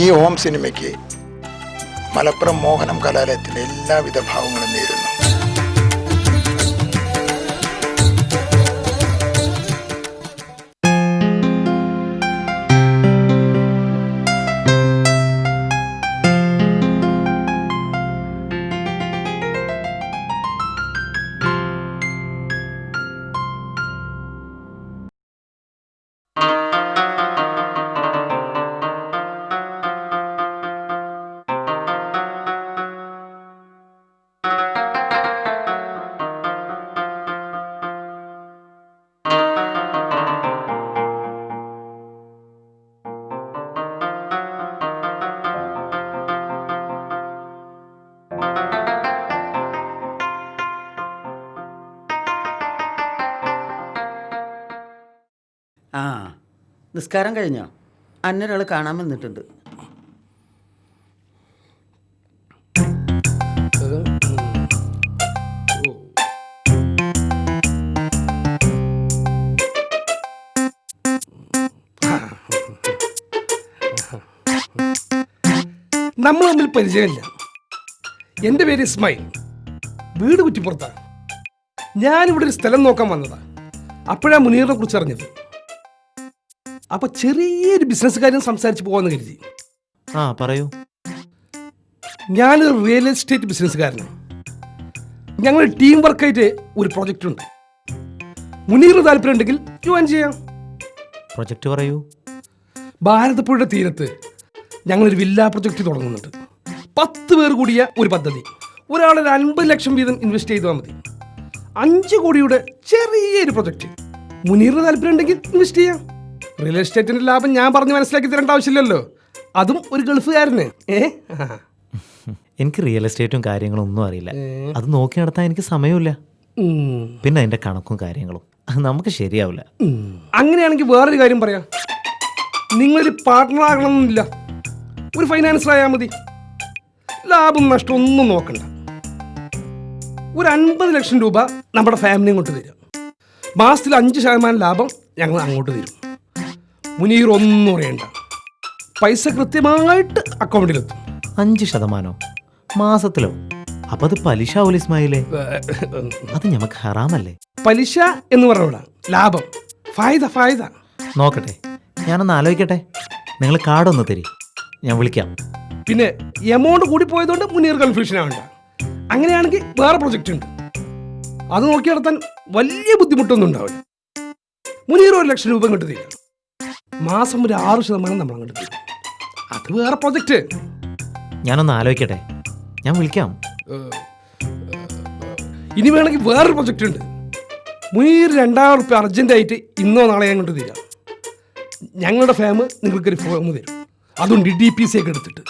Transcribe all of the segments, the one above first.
ഈ ഹോം സിനിമയ്ക്ക് മലപ്പുറം മോഹനം കലാലയത്തിൻ്റെ എല്ലാവിധ ഭാവങ്ങളും നേരുന്നു. ആ, നിസ്കാരം കഴിഞ്ഞോ? അന്നൊരാൾ കാണാൻ വന്നിട്ടുണ്ട്. നമ്മൾ തമ്മിൽ പരിചയമില്ല. എൻ്റെ പേര് ഇസ്മായിൽ, വീട് കുറ്റിപ്പുറത്താണ്. ഞാനിവിടെ ഒരു സ്ഥലം നോക്കാൻ വന്നതാ. അപ്പോഴാണ് മുനീറിനെ കുറിച്ച് അറിഞ്ഞത്. അപ്പൊ ചെറിയൊരു ബിസിനസ് കാര്യം സംസാരിച്ച് പോകാന്ന് കരുതി. ആ പറയൂ. ഞാനൊരു റിയൽ എസ്റ്റേറ്റ് ബിസിനസ്സുകാരനാണ്. ഞങ്ങൾ ടീം വർക്കായിട്ട് ഒരു പ്രൊജക്റ്റ് ഉണ്ട്. മുനീറിന് താല്പര്യം ഉണ്ടെങ്കിൽ ജോയിൻ ചെയ്യാം. പ്രൊജക്റ്റ് പറയൂ. ഭാരതപ്പുഴയുടെ തീരത്ത് ഞങ്ങളൊരു വില്ല പ്രൊജക്റ്റ് തുടങ്ങുന്നുണ്ട്. 10 പേർ കൂടിയ ഒരു പദ്ധതി. ഒരാളൊരു 50 ലക്ഷം വീതം ഇൻവെസ്റ്റ് ചെയ്താൽ മതി. 5 കോടിയുടെ ചെറിയൊരു പ്രൊജക്റ്റ്. മുനീറിന് താല്പര്യം ഉണ്ടെങ്കിൽ ഇൻവെസ്റ്റ് ചെയ്യാം. റിയൽ എസ്റ്റേറ്റിന്റെ ലാഭം ഞാൻ പറഞ്ഞ് മനസ്സിലാക്കി തരേണ്ട ആവശ്യമില്ലല്ലോ, അതും ഒരു ഗൾഫുകാരന്. എനിക്ക് റിയൽ എസ്റ്റേറ്റും കാര്യങ്ങളും ഒന്നും അറിയില്ല. അത് നോക്കി നടത്താൻ എനിക്ക് സമയമില്ല. പിന്നെ അതിന്റെ കണക്കും കാര്യങ്ങളും നമുക്ക് ശരിയാവില്ല. അങ്ങനെയാണെങ്കിൽ വേറൊരു കാര്യം പറയാം. നിങ്ങളൊരു പാർട്ട്ണർ ആകണമെന്നില്ല, ഒരു ഫൈനാൻസർ ആയാൽ മതി. ലാഭം നഷ്ടം ഒന്നും നോക്കണ്ട. ഒരു 50 ലക്ഷം രൂപ നമ്മുടെ ഫാമിലി കൊണ്ട് തരും. മാസത്തിൽ 5% ലാഭം ഞങ്ങൾ അങ്ങോട്ട് തരും. മുനീർ ഒന്നും അറിയണ്ട, പൈസ കൃത്യമായിട്ട് അക്കൗണ്ടിലെത്തും. 5% മാസത്തിലോ? അപ്പൊ അത് പലിശ ആവൂല ഇസ്മായിലേ? അത് ഞമ്മക്ക് ഹറാമല്ലേ? പലിശ എന്ന് പറഞ്ഞ ലാഭം, ഫായ്ദ. നോക്കട്ടെ, ഞാനൊന്ന് ആലോചിക്കട്ടെ. നിങ്ങൾ കാർഡൊന്ന് തരി, ഞാൻ വിളിക്കാം. പിന്നെ എമൗണ്ട് കൂടി പോയതുകൊണ്ട് മുനീർ കൺഫ്യൂഷൻ ആവണ്ട. അങ്ങനെയാണെങ്കിൽ വേറെ പ്രൊജക്റ്റ് ഉണ്ട്, അത് നോക്കി നടത്താൻ വലിയ ബുദ്ധിമുട്ടൊന്നും ഉണ്ടാവില്ല. മുനീർ 1 ലക്ഷം രൂപ ഇങ്ങോട്ട് തരും. മാസം ഒരു 6% നമ്മൾ അങ്ങോട്ട് തരും. അത് വേറെ പ്രൊജക്റ്റ്. ഞാനൊന്ന് ആലോചിക്കട്ടെ, ഞാൻ വിളിക്കാം. ഇനി വേണമെങ്കിൽ വേറൊരു പ്രൊജക്റ്റ് ഉണ്ട്. മുനീർ 2000 റുപ്യ അർജന്റായിട്ട് ഇന്നോ നാളെ അങ്ങോട്ട് തരാം. ഞങ്ങളുടെ ഫാം നിങ്ങൾക്കൊരു ഫോം തരും, അതുകൊണ്ട് DPC ഒക്കെ എടുത്തിട്ട്.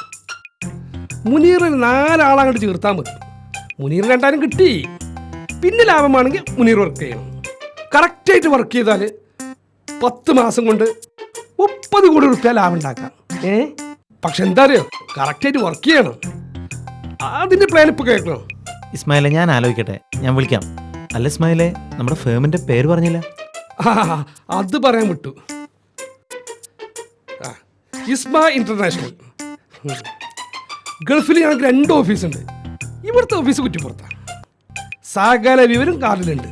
മുനീർ 4 ആളങ്ങോട്ട് ചേർത്താൽ മതി. മുനീർ 2000 കിട്ടി. പിന്നെ ലാഭമാണെങ്കിൽ മുനീർ വർക്ക് ചെയ്യണം. കറക്റ്റായിട്ട് വർക്ക് ചെയ്താൽ 10 മാസം കൊണ്ട് 30 കോടി റുപ്യ ലാഭം ഉണ്ടാക്കാം. പക്ഷെ എന്താ അറിയോ, കറക്റ്റായിട്ട് വർക്ക് ചെയ്യണം. അതിന്റെ പ്ലാൻ ഇപ്പൊ കേൾക്കണം. ഇസ്മായിലെ, ഞാൻ ആലോചിക്കട്ടെ, ഞാൻ വിളിക്കാം. അല്ല ഇസ്മായിലെ, നമ്മുടെ ഫേമിന്റെ പേര് പറഞ്ഞില്ല. അത് പറയാൻ വിട്ടു. ഇസ്മ ഇന്റർനാഷണൽ. ഗൾഫിൽ ഞങ്ങൾക്ക് 2 ഓഫീസുണ്ട്. ഇവിടുത്തെ ഓഫീസ് കുറ്റിപ്പുറത്താണ്. സകല വിവരം കാർഡിലുണ്ട്.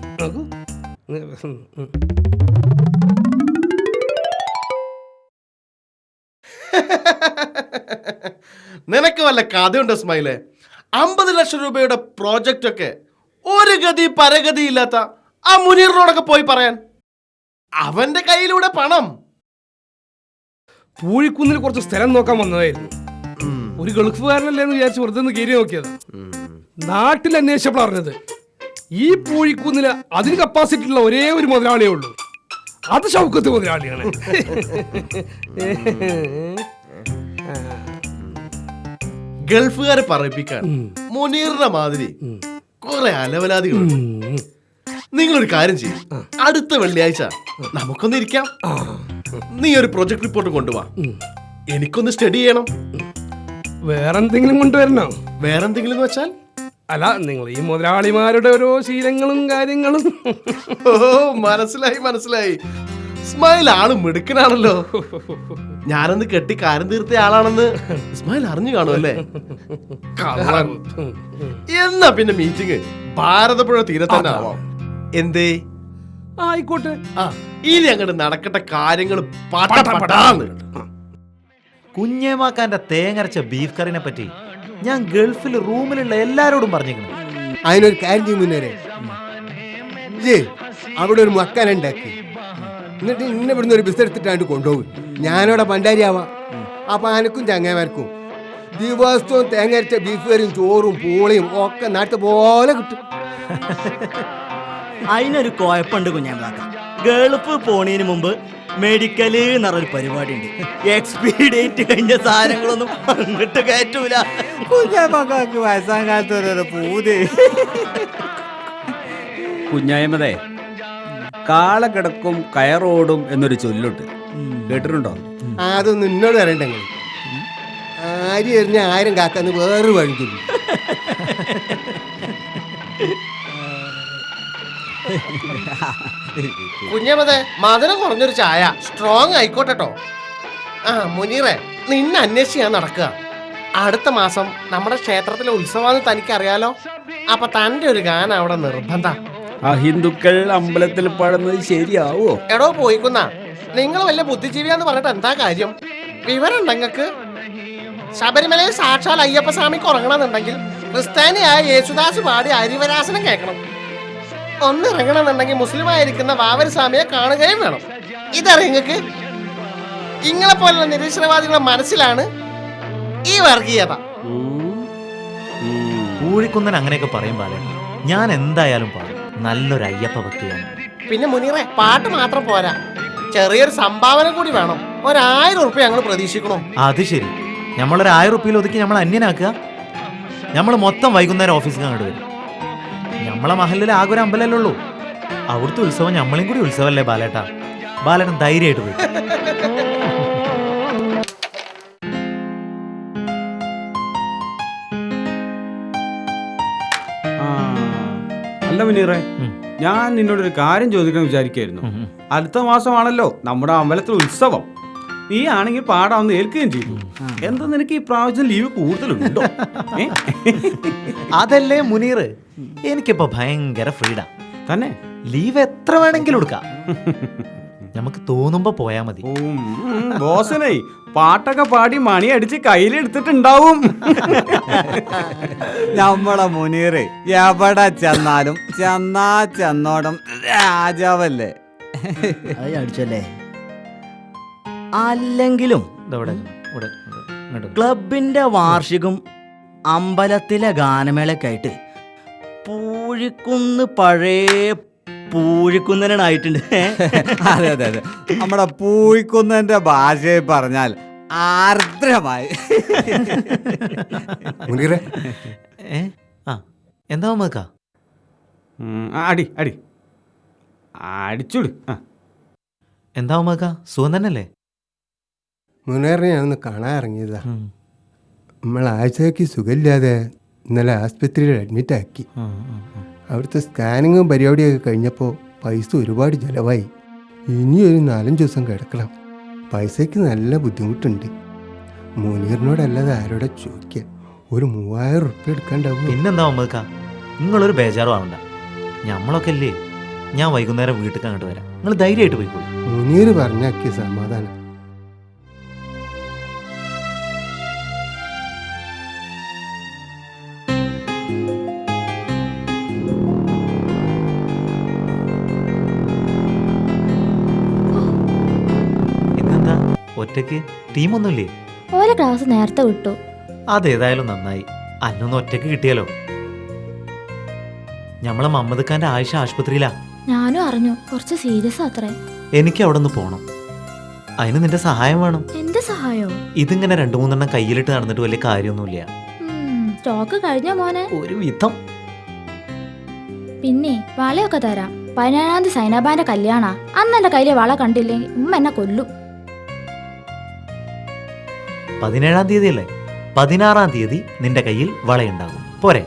നിനക്ക് വല്ല കഥയുണ്ട് ഇസ്മായിലെ? 50 ലക്ഷം രൂപയുടെ പ്രോജക്റ്റ് ഒക്കെ ഒരു ഗതി പരഗതി ഇല്ലാത്ത ആ മുനീറിനോടൊക്കെ പോയി പറയാൻ. അവന്റെ കയ്യിലൂടെ പണം. പൂഴിക്കുന്നിൽ കുറച്ച് സ്ഥലം നോക്കാൻ വന്നതായിരുന്നു. ഒരു ഗൾഫുകാരനല്ലേ എന്ന് വിചാരിച്ച് വെറുതെ ഒന്ന് കയറി നോക്കിയത്. നാട്ടിൽ അന്വേഷിച്ചപ്പോൾ അറിഞ്ഞത് ഈ പൂഴിക്കുന്നില് അതിന് കപ്പാസിറ്റി ഉള്ള ഒരേ ഒരു മുതലാളിയേ ഉള്ളൂ. അത് ഷൗക്കത്ത് മുതലാളിയാണ്. ഗൾഫുകാരെ പറയിപ്പിക്കാൻ മുനീറിന്റെ മാതിരി കുറെ അലവലാദികൾ. നിങ്ങളൊരു കാര്യം ചെയ്യും, അടുത്ത വെള്ളിയാഴ്ച നമുക്കൊന്ന് ഇരിക്കാം. നീ ഒരു പ്രൊജക്ട് റിപ്പോർട്ട് കൊണ്ടുപോവാ, എനിക്കൊന്ന് സ്റ്റഡി ചെയ്യണം. വേറെന്തെങ്കിലും കൊണ്ടുവരണോ? വേറെന്തെങ്കിലും എന്ന് വെച്ചാൽ? അല്ല, നിങ്ങൾ ഈ മുതലാളിമാരുടെ ഓരോ ശീലങ്ങളും കാര്യങ്ങളും. ഓ, മനസ്സിലായി. സ്മൈൽ ആള് മിടുക്കനാണല്ലോ. ഞാനൊന്ന് കെട്ടി കാര്യം തീർത്ത ആളാണെന്ന് ഇസ്മായിൽ അറിഞ്ഞു കാണുമല്ലേ? കള്ളൻ. എന്നാ പിന്നെ മീറ്റിംഗ് ഭാരതപ്പുഴ തീരെ തന്നെ ആവാം. എന്തേ? ആയിക്കോട്ടെ. ഇനി അങ്ങോട്ട് നടക്കട്ടെ കാര്യങ്ങൾ പട്ടാന്ന്. കുഞ്ഞേമാക്കാന്റെ തേങ്ങരച്ച ബീഫ് കറിനെ പറ്റി ഞാൻ ഗൾഫിൽ റൂമിലുള്ള എല്ലാരോടും പറഞ്ഞിരിക്കണം. അതിനൊരു കാര്യം ചെയ്യും മുന്നേരെ, അവിടെ ഒരു മക്കാനുണ്ടാക്കി എന്നിട്ട് ഇന്ന ഇവിടുന്ന് ഒരു ബസ് എടുത്തിട്ടാണ്ട് കൊണ്ടുപോകും. ഞാനവിടെ പണ്ടാരിയാവാം. അപ്പൊ അനക്കും ചങ്ങാമാർക്കും ദിവസവും തേങ്ങരച്ച ബീഫ് കറിയും ചോറും പൂളിയും ഒക്കെ നാട്ടിൽ പോലെ കിട്ടും. അതിനൊരു കുഴപ്പമുണ്ട് കുഞ്ഞാമ്പാക്ക. ഗൾഫ് പോണതിന് മുമ്പ് മെഡിക്കല് എന്നൊരു പരിപാടി ഉണ്ട്. എക്സ്പയറി ഡേറ്റ് കഴിഞ്ഞ സാധനങ്ങളൊന്നും അങ്ങോട്ട് കയറ്റൂല. കുഞ്ഞാമ്പാക്ക് വയസ്സാം കാലത്ത് ഓരോ പൂതി. കുഞ്ഞായ്മതേ, കാളക്കിടക്കും കയറോടും എന്നൊരു ചൊല്ലുണ്ട്, കേട്ടിട്ടുണ്ടോ? അതൊന്നും എന്നോട് വരണ്ടെങ്കിൽ ആര് എറിഞ്ഞ 1000 കാക്കാന്ന് വേറൊരു വഴി ചൊല്ലു. കുഞ്ഞമ്മതെ, മധുരം കുറഞ്ഞൊരു ചായ സ്ട്രോങ് ആയിക്കോട്ടെട്ടോ. മുനീറെ, നിന്നെ അന്വേഷിച്ച് ഞാൻ നടക്കുക. അടുത്ത മാസം നമ്മുടെ ക്ഷേത്രത്തിലെ ഉത്സവമാണെന്ന് തനിക്കറിയാലോ. അപ്പൊ തന്റെ ഒരു ഗാനം അവിടെ നിർബന്ധം. ഹിന്ദുക്കൾ അമ്പലത്തിൽ പാടുന്നത് ശരിയാവോ? എടോ പോയിക്കുന്ന, നിങ്ങൾ വല്ല ബുദ്ധിജീവിയാന്ന് പറഞ്ഞിട്ട് എന്താ കാര്യം? വിവരം ഉണ്ടെങ്കിൽ ശബരിമലയിൽ സാക്ഷാൽ അയ്യപ്പസ്വാമിക്ക് ഉറങ്ങണമെന്നുണ്ടെങ്കിൽ ക്രിസ്ത്യാനിയായ യേശുദാസ് പാടി അരിവരാസനം കേൾക്കണം. ഒന്നിറങ്ങണമെന്നുണ്ടെങ്കിൽ മുസ്ലിം ആയിരിക്കുന്ന വാവരി സ്വാമിയെ കാണുകയും വേണം. ഇതറിയങ്ങൾക്ക് ഇങ്ങളെ പോലുള്ള നിരീശ്വരവാദികളുടെ മനസ്സിലാണ് ഈ വർഗീയത. പൂഴിക്കുന്നൻ അങ്ങനെയൊക്കെ പറയും ബാലേട്ട, ഞാൻ എന്തായാലും പാടും. നല്ലൊരു അയ്യപ്പ ഭക്തിയാണ്. പിന്നെ മുനീറെ, പാട്ട് മാത്രം പോരാ, ചെറിയൊരു സംഭാവന കൂടി വേണം. 1000 ഉറുപ്പിക ഞങ്ങൾ പ്രതീക്ഷിക്കണോ? അത് ശരി, നമ്മളൊരു 1000 ഉറുപ്പിയിൽ ഒതുക്കി നമ്മൾ അന്യനാക്കുക. നമ്മൾ മൊത്തം വൈകുന്നേരം ഓഫീസിൽ അങ്ങോട്ട് വരും. നമ്മളെ മഹലിൽ ആകെ ഒരു അമ്പലല്ലേ ഉള്ളൂ. അവിടുത്തെ ഉത്സവം നമ്മളെയും കൂടി ഉത്സവമല്ലേ ബാലേട്ട? ബാലേട്ടൻ ധൈര്യമായിട്ട് പോയി. അല്ല മുനീറേ, ഞാൻ നിന്നോടൊരു കാര്യം ചോദിക്കാൻ വിചാരിക്കായിരുന്നു. അടുത്ത മാസമാണല്ലോ നമ്മുടെ അമ്പലത്തിൽ ഉത്സവം. നീ ആണെങ്കിൽ പാടാമെന്ന് ഏൽക്കുകയും ചെയ്തു. എന്താ നിനക്ക് ഈ പ്രാവശ്യം ലീവ് കൂടുതലുണ്ടോ? അതല്ലേ മുനീർ, എനിക്കിപ്പോ ഭയങ്കര ഫ്രീഡാ തന്നെ. ലീവ് എത്ര വേണമെങ്കിലും എടുക്കാം. നമുക്ക് തോന്നുമ്പോ പോയാ മതി. ബോസനെ പാട്ടൊക്കെ പാടി മണി അടിച്ച് കയ്യിലെടുത്തിട്ടുണ്ടാവും. നമ്മളെ മുനീറ് എവിടെ ചെന്നാലും ചെന്നോടം രാജാവല്ലേ. അടിച്ചല്ലേ. അല്ലെങ്കിലും ക്ലബിന്റെ വാർഷികം അമ്പലത്തിലെ ഗാനമേളക്കായിട്ട് പൂഴിക്കുന്ന് പഴയ പൂഴിക്കുന്നനായിട്ടുണ്ട്. അതെ അതെ അതെ, നമ്മുടെ പൂഴിക്കുന്നന്റെ ഭാഷയിൽ പറഞ്ഞാൽ ആർദ്രമായി. മുനീറെ, എന്താ നോക്ക? അടി അടി അടിച്ചോളൂ. എന്താ നോക്ക? സുഖം തന്നെയല്ലേ? മുനീറിനെ ഞാനൊന്ന് കാണാൻ ഇറങ്ങിയതാ. നമ്മൾ ആഴ്ചയ്ക്ക് സുഖമില്ലാതെ ഇന്നലെ ആസ്പത്രിയിൽ അഡ്മിറ്റ് ആക്കി. അവിടുത്തെ സ്കാനിങ്ങും പരിപാടിയൊക്കെ കഴിഞ്ഞപ്പോൾ പൈസ ഒരുപാട് ചിലവായി. ഇനിയൊരു 4-5 ദിവസം കിടക്കണം. പൈസയ്ക്ക് നല്ല ബുദ്ധിമുട്ടുണ്ട്. മുനീറിനോടല്ലാതെ ആരോടെ ചോദിക്കുക. ഒരു 3000 ഉറുപ്പിക എടുക്കാണ്ടാവും. പിന്നെന്താ നോക്ക? നിങ്ങളൊരു ബേജാറും ആവണ്ട. ഞമ്മളൊക്കെ അല്ലേ. ഞാൻ വൈകുന്നേരം വീട്ടിൽ അങ്ങോട്ട് വരാം. നിങ്ങൾ ധൈര്യമായിട്ട് പോയിക്കോളൂ. മുനീർ പറഞ്ഞാക്കിയ സമാധാനം. ഒറ്റയ്ക്ക് ടീമൊന്നുമില്ലേ? ഓരോ ക്ലാസ് നേരത്തെ വിട്ടു. അതേതായാലും നന്നായി. അന്നൊന്ന് ഒറ്റയ്ക്ക് കിട്ടിയാലോ. ഞമ്മളെ മമ്മദ് ഖാന്റെ ആയിഷ ആശുപത്രിയിലാ. ഞാനും അറിഞ്ഞു, കുറച്ച് സീരിയസ് അത്രേ. എനിക്ക് അവിടെ നിന്ന് പോണം. അതിന് നിന്റെ സഹായം വേണം. എന്ത് സഹായോ? ഇതിങ്ങനെ 2-3 എണ്ണം കയ്യിലിട്ട് നടന്നിട്ട് വലിയ കാര്യമൊന്നുമില്ല. സ്റ്റോക്ക് കഴിഞ്ഞ മോനെ? ഒരു വിധം. പിന്നെ വളയൊക്കെ തരാം. 17-ാം തീയതി സൈനാബാന്റെ കല്യാണ. അന്ന് എന്റെ കയ്യിലെ വള കണ്ടില്ലെങ്കിൽ ഉമ്മ എന്നെ കൊല്ലും. 17-ാം തീയതി അല്ലേ? 16-ാം തീയതി നിന്റെ കയ്യിൽ വളയുണ്ടാകും. പോരെ?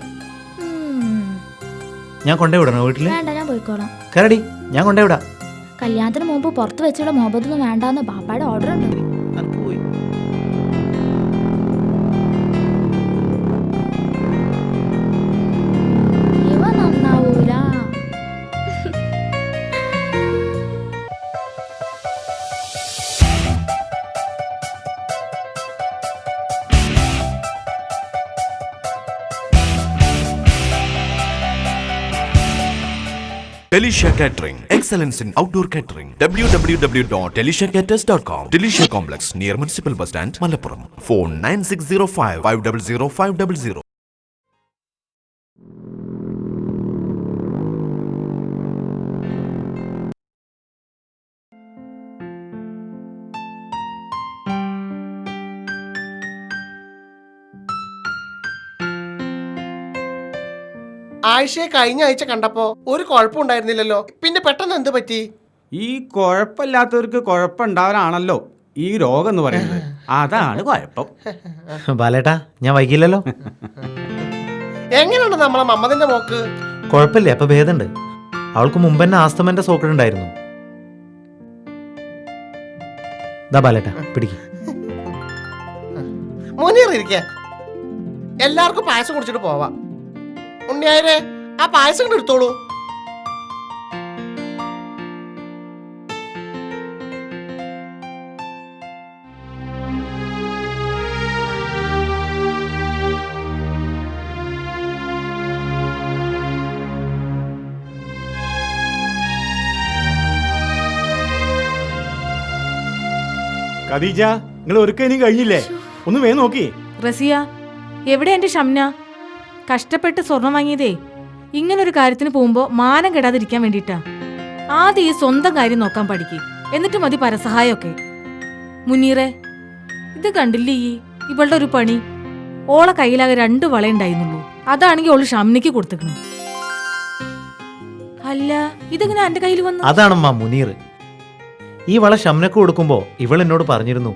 ഞാൻ കൊണ്ടുവിടണോ വീട്ടില്? വേണ്ട, ഞാൻ പോയിക്കോളാം. കരടി, ഞാൻ കൊണ്ടുവിടാം. കല്യാണത്തിന് മുമ്പ് പുറത്ത് വെച്ചുള്ള മുഹബത്തൊന്നും വേണ്ടാന്ന് ബാപ്പായുടെ ഓർഡർ ഉണ്ട്. പോയി Delisha Catering, excellence in outdoor catering. www.deliciacaters.com. Delisha Complex near Municipal Bus Stand, Malappuram. Phone 9605 500 500. ആയിഷയെ കഴിഞ്ഞ ആഴ്ച കണ്ടപ്പോ ഒരു കുഴപ്പമുണ്ടായിരുന്നില്ലല്ലോ, പിന്നെ പെട്ടെന്ന് എന്ത് പറ്റി? ഈ കുഴപ്പമില്ലാത്തവർക്ക് കുഴപ്പമുണ്ടാവാനാണല്ലോ ഈ രോഗം എന്ന് പറയുന്നത്. അതാണ് കുഴപ്പം. ബാലേട്ടാ ഞാൻ വൈകില്ലല്ലോ. എങ്ങനെയുണ്ട് നമ്മളെ മമ്മദിന്റെ മോക്ക്? കുഴപ്പമില്ല, അപ്പൊ ഭേദമുണ്ട്. അവൾക്ക് മുമ്പ് തന്നെ ആസ്തമന്റെ സോക്കറ്റ് ഉണ്ടായിരുന്നു. ദാ ബാലേട്ടാ പിടിക്കും. മുനീർ ഇരിക്ക, എല്ലാവർക്കും പായസം കുടിച്ചിട്ട് പോവാ. ഉണ്ണിയായരെ ആ പായസം കൊണ്ട് എടുത്തോളൂ. ഖദീജ, നിങ്ങൾ ഒരുക്കനും കഴിഞ്ഞില്ലേ? ഒന്ന് വേഗം നോക്കി. റസിയ, എവിടെ എന്റെ ഷംന? കഷ്ടപ്പെട്ട് സ്വർണം വാങ്ങിയതേ ഇങ്ങനൊരു കാര്യത്തിന് പോകുമ്പോ മാനം കെടാതിരിക്കാൻ വേണ്ടിട്ടാ. ആദ്യം ഈ സ്വന്തം കാര്യം നോക്കാൻ പഠിക്ക്, എന്നിട്ട് മതി പരസഹായമൊക്കെ. മുനീറെ, ഇത് കണ്ടില്ലേ ഇവളുടെ ഒരു പണി? ഓളെ കയ്യിലാകെ 2 വളയുണ്ടായിരുന്നുള്ളൂ. അതാണെങ്കിൽ ഓള് ഷംനയ്ക്ക് കൊടുത്തിക്കണം. അല്ല, ഇതെങ്ങനെ എന്റെ കയ്യിൽ വന്നു? അതാണമ്മ മുനീർ. ഈ വള ഷംനക്ക് കൊടുക്കുമ്പോ ഇവൾ എന്നോട് പറഞ്ഞിരുന്നു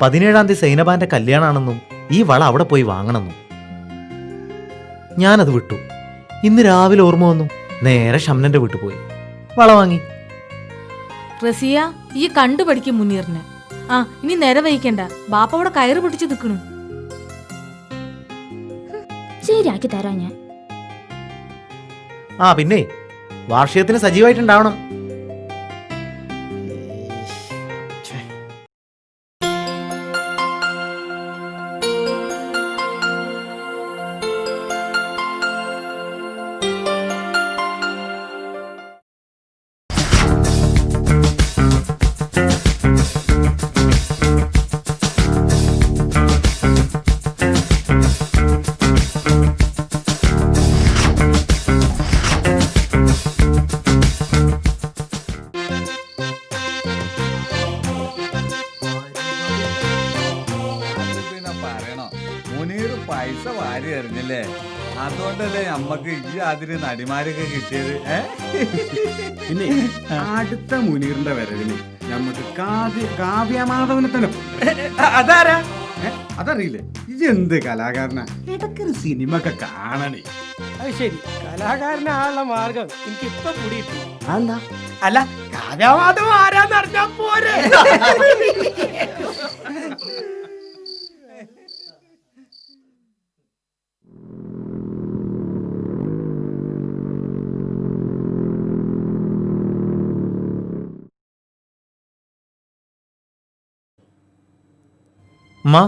17-ാം തീയതി സൈനബാന്റെ കല്യാണാണെന്നും ഈ വള അവിടെ പോയി വാങ്ങണമെന്നും. ഞാനത് വിട്ടു. ഇന്ന് രാവിലെ ഓർമ്മ വന്നു, നേരെ ഷംനന്റെ വീട്ടിൽ പോയി വള വാങ്ങി. റസിയ, ഈ കണ്ടുപഠിക്കും മുനീറിനെ. ആ, ഇനി നേരെ വഹിക്കണ്ട, ബാപ്പ അവിടെ കയറ് പിടിച്ച് നിൽക്കണു. ശരിയാക്കി തരാം ഞാൻ. ആ പിന്നെ വാർഷികത്തിന് സജീവമായിട്ടുണ്ടാവണം. പൈസ വാരി എറിഞ്ഞല്ലേ, അതുകൊണ്ടല്ലേ നമ്മക്ക് ഈ അതിന് നടിമാരൊക്കെ കിട്ടിയത്. പിന്നെ അടുത്ത മുനീറിന്റെ വരവിന് നമുക്ക് കാവ്യമാധവനെ തന്നെ. അതാരാ? അതറിയില്ലേ? ഇതെന്ത് കലാകാരനാ? ഇടയ്ക്കൊരു സിനിമ ഒക്കെ കാണണേ. അത് ശരി, കലാകാരനാണുള്ള മാർഗം എനിക്ക് ഇപ്പൊ കൂടിയിട്ടു. അതെന്താ? അല്ല, കാവ്യമാധവൻ ആരാന്ന് അറിഞ്ഞാ പോരെ. അമ്മ,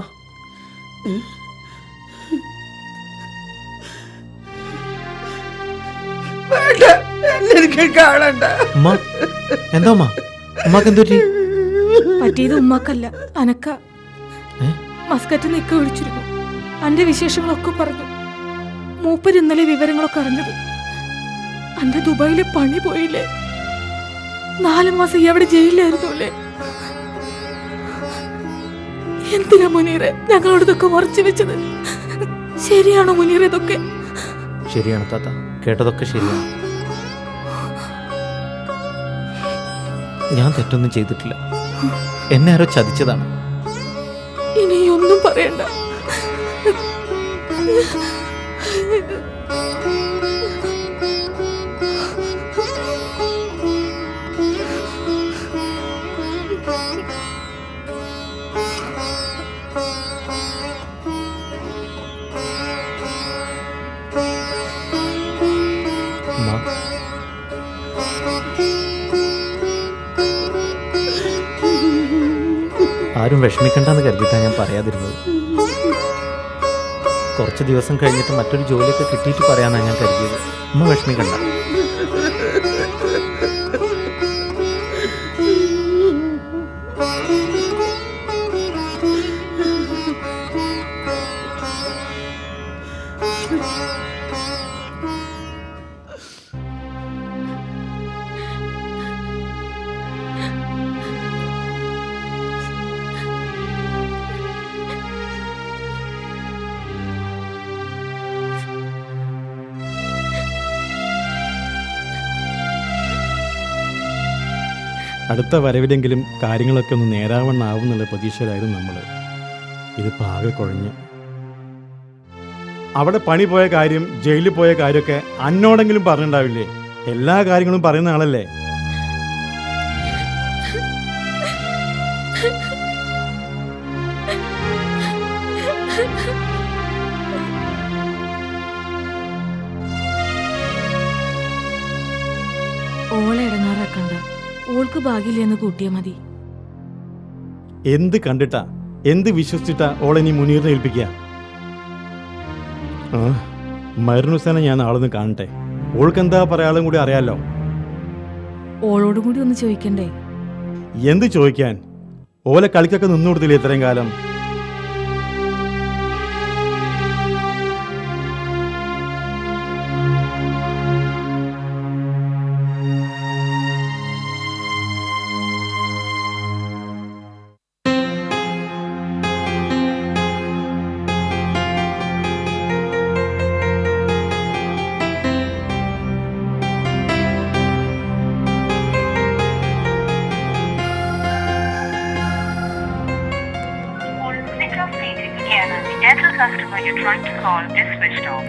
എനിക്ക് കാണണ്ട. അമ്മ എന്താ അമ്മ? അമ്മക്ക് എന്തു പറ്റി? പറ്റിയത് ഉമ്മാക്കല്ല, അനക്ക. മസ്കറ്റ് നിക്ക വിളിച്ചിരുന്നു, അന്റെ വിശേഷങ്ങളൊക്കെ പറഞ്ഞു. മൂപ്പര് ഇന്നലെ വിവരങ്ങളൊക്കെ അറിഞ്ഞത്. അന്റെ ദുബായിലെ പണി പോയില്ലേ? 4 മാസം എവിടെ ജയിലിലായിരുന്നു അല്ലേ? എന്തിനാ മുനീറെ ഞങ്ങളോട് ഇതൊക്കെ മറച്ചു വെച്ചത്? ശരിയാണോ മുനീറെ ഇതൊക്കെ? ശരിയാണ് താത്ത, കേട്ടതൊക്കെ ശരിയാണ്. ഞാൻ തെറ്റൊന്നും ചെയ്തിട്ടില്ല, എന്നെ ആരോ ചതിച്ചതാണ്. ഇനി ഒന്നും പറയണ്ട. ആരും വിഷമിക്കണ്ടെന്ന് കരുതിയിട്ടാണ് ഞാൻ പറയാതിരുന്നത്. കുറച്ച് ദിവസം കഴിഞ്ഞിട്ട് മറ്റൊരു ജോലിയൊക്കെ കിട്ടിയിട്ട് പറയാനാണ് ഞാൻ കരുതിയത്. അമ്മ വിഷമിക്കണ്ട. അടുത്ത വരവിലെങ്കിലും കാര്യങ്ങളൊക്കെ ഒന്ന് നേരാവണ്ണാവും എന്നുള്ള പ്രതീക്ഷയിലായിരുന്നു നമ്മൾ. ഇതിപ്പോൾ ആകെ കുഴഞ്ഞ്. അവിടെ പണി പോയ കാര്യം, ജയിലിൽ പോയ കാര്യമൊക്കെ അന്നോടെങ്കിലും പറഞ്ഞിട്ടുണ്ടാവില്ലേ? എല്ലാ കാര്യങ്ങളും പറയുന്ന ആളല്ലേ? ഓളെ ഇടങ്ങാറാക്കണ്ട. ഓൾക്ക് ഭാഗ്യമില്ലെന്ന് കൂട്ടിയാ മതി. എന്ത് കണ്ടിട്ടാ, എന്ത് വിശ്വസിച്ചിട്ടാ ഓളെ നീ മുനീറിനെ ഏൽപ്പിക്കുക? ആ, മരുന്നുസേന ഞാൻ ആളൊന്ന് കാണട്ടെ. ഓൾക്ക് എന്താ പറയാളും കൂടി അറിയാലോ. ഓളോടും കൂടി ഒന്ന് ചോദിക്കണ്ടേ? എന്ത് ചോദിക്കാൻ? ഓലെ കളിക്കൊക്കെ നിന്നു കൊടുത്തില്ലേ ഇത്രയും കാലം? Airtel customer you're trying to call is switched off.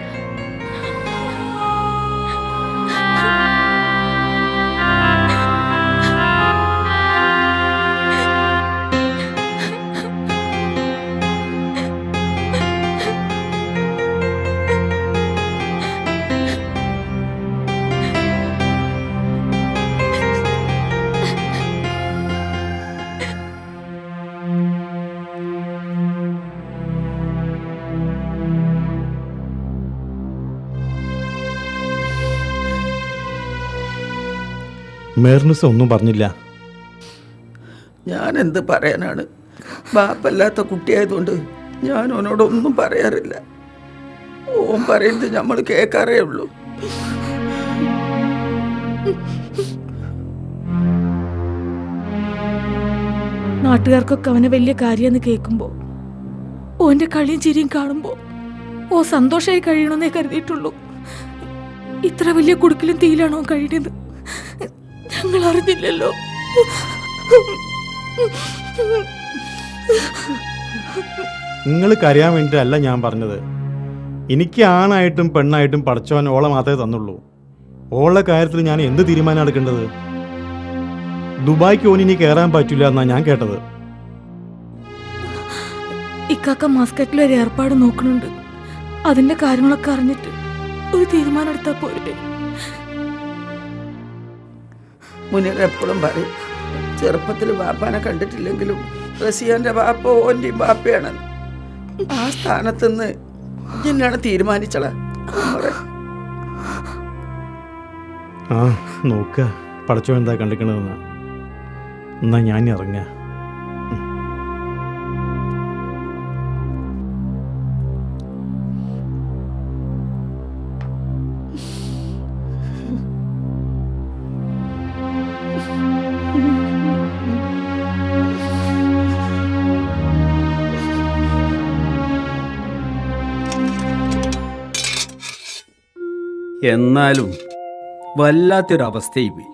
മേർനുസ ഒന്നും പറഞ്ഞില്ല. ഞാൻ എന്ത് പറയാനാണ്? ബാപ്പല്ലാത്ത കുട്ടിയായതുകൊണ്ട് ഞാൻ ഓനോടൊന്നും പറയാറില്ല. ഓൻ പറയുന്നത് നമ്മൾ കേൾക്കാറേ ഉള്ളൂ. നാട്ടുകാർക്കൊക്കെ അവനെ വലിയ കാര്യമെന്ന് കേൾക്കുമ്പോ, ഓന്റെ കളിയും ചിരിയും കാണുമ്പോ ഓ സന്തോഷമായി കഴിയണമെന്നേ കരുതിയിട്ടുള്ളൂ. ഇത്ര വലിയ കുടുക്കിലും തീയിലാണോ കഴിയുന്നത്? ഞങ്ങൾ അറിഞ്ഞില്ലല്ലോ. നിങ്ങൾ കരയാൻ വേണ്ടിയിട്ടല്ല ഞാൻ പറഞ്ഞത്. എനിക്ക് ആണായിട്ടും പെണ്ണായിട്ടും പഠിച്ചവൻ ഓളെ മാത്രമേ തന്നുള്ളൂ. ഓളുടെ കാര്യത്തിൽ ഞാൻ എന്ത് തീരുമാനം എടുക്കേണ്ടത്? ദുബായ്ക്ക് ഓൻ ഇനി കയറാൻ പറ്റില്ല എന്നാണ് ഞാൻ കേട്ടത്. ഇക്കാക്ക മാസ്കറ്റിൽ ഒരു ഏർപ്പാട് നോക്കുന്നുണ്ട്. അതിന്റെ കാര്യങ്ങളൊക്കെ അറിഞ്ഞിട്ട് ഒരു തീരുമാനം എടുത്താൽ പോരട്ടെ? മുനീർ എപ്പോഴും പറയും, ചെറുപ്പത്തിൽ ബാപ്പാനെ കണ്ടിട്ടില്ലെങ്കിലും റസിയാന്റെ ബാപ്പ ഓന്റെയും ബാപ്പയാണ്. ആ സ്ഥാനത്തുനിന്ന് എന്നാണ് തീരുമാനിച്ചള. ആ നോക്കുക, പഠിച്ചോ എന്താ കണ്ടിക്കണതെന്ന്. എന്നാ ഞാൻ ഇറങ്ങാ. എന്നാലും വല്ലാത്തൊരവസ്ഥയായി പോയി.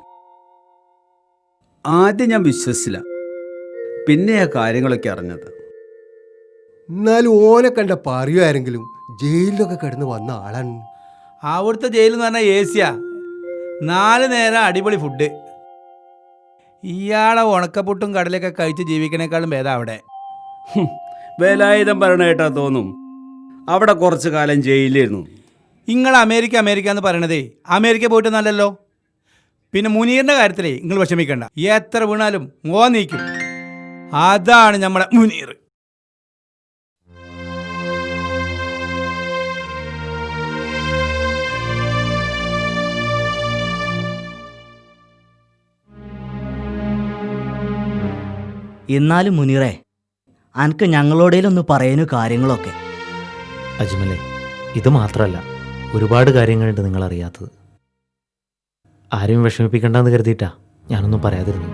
ആദ്യം ഞാൻ വിശ്വസിച്ചില്ല, പിന്നെ ആ കാര്യങ്ങളൊക്കെ അറിഞ്ഞത്. എന്നാലും ഓനെ കണ്ട പറയുമാരെങ്കിലും ജയിലിലൊക്കെ കിടന്ന് വന്ന ആളാണ്. അവിടുത്തെ ജയിൽ എന്ന് പറഞ്ഞാൽ ഏസിയാ. 4 നേരം അടിപൊളി ഫുഡ്. ഇയാളെ ഉണക്കപ്പുട്ടും കടലൊക്കെ കഴിച്ച് ജീവിക്കണേക്കാളും ഭേദം അവിടെ. വേലായുധം പറയണ കേട്ടാ തോന്നും അവിടെ കുറച്ച് കാലം ജയിലിലായിരുന്നു. നിങ്ങൾ അമേരിക്ക എന്ന് പറയണതേ അമേരിക്ക പോയിട്ടൊന്നല്ലല്ലോ. പിന്നെ മുനീറിന്റെ കാര്യത്തിലേ നിങ്ങൾ വിഷമിക്കണ്ട. എത്ര വീണാലും നീക്കും. അതാണ് നമ്മുടെ മുനീർ. എന്നാലും മുനീറേ, അനക്ക് ഞങ്ങളോടേലൊന്ന് പറയാനു കാര്യങ്ങളൊക്കെ. അജ്മലെ, ഇത് മാത്രമല്ല, ഒരുപാട് കാര്യങ്ങളുണ്ട് നിങ്ങൾ അറിയാത്തത്. ആരെയും വിഷമിപ്പിക്കണ്ടെന്ന് കരുതിയിട്ടാ ഞാനൊന്നും പറയാതിരുന്നു.